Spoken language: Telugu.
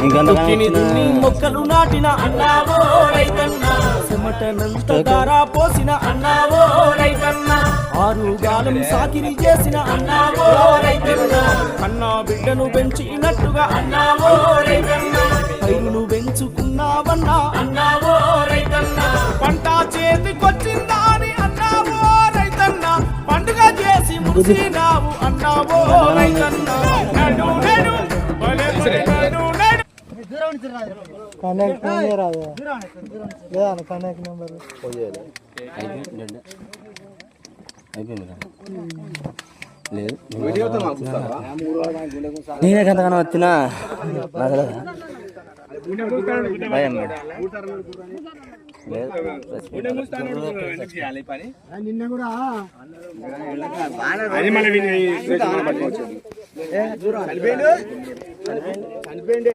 మొక్కలు నాటిన అన్నావో రైతన్న, చెమటనంత దారా పోసిన అన్నావో రైతన్న, ఆరుగాలం సాకిరి చేసిన అన్నావో రైతన్న, అన్నా బిడ్డను పెంచినట్టుగా అన్నావో రైతన్న, పైరును పెంచుకున్నావన్నా అన్నావో రైతన్న, పంట చేతికొచ్చిందా అని అన్నావో రైతన్న, పండుగ చేసి ముగిసినావు అన్నావో రైతన్న. నడు నడు కనెక్ట్ నెంబర్ రాదు లేదా కనెక్ట్ నెంబర్ నేనే ఎంతగానో వచ్చినా నిన్న కూడా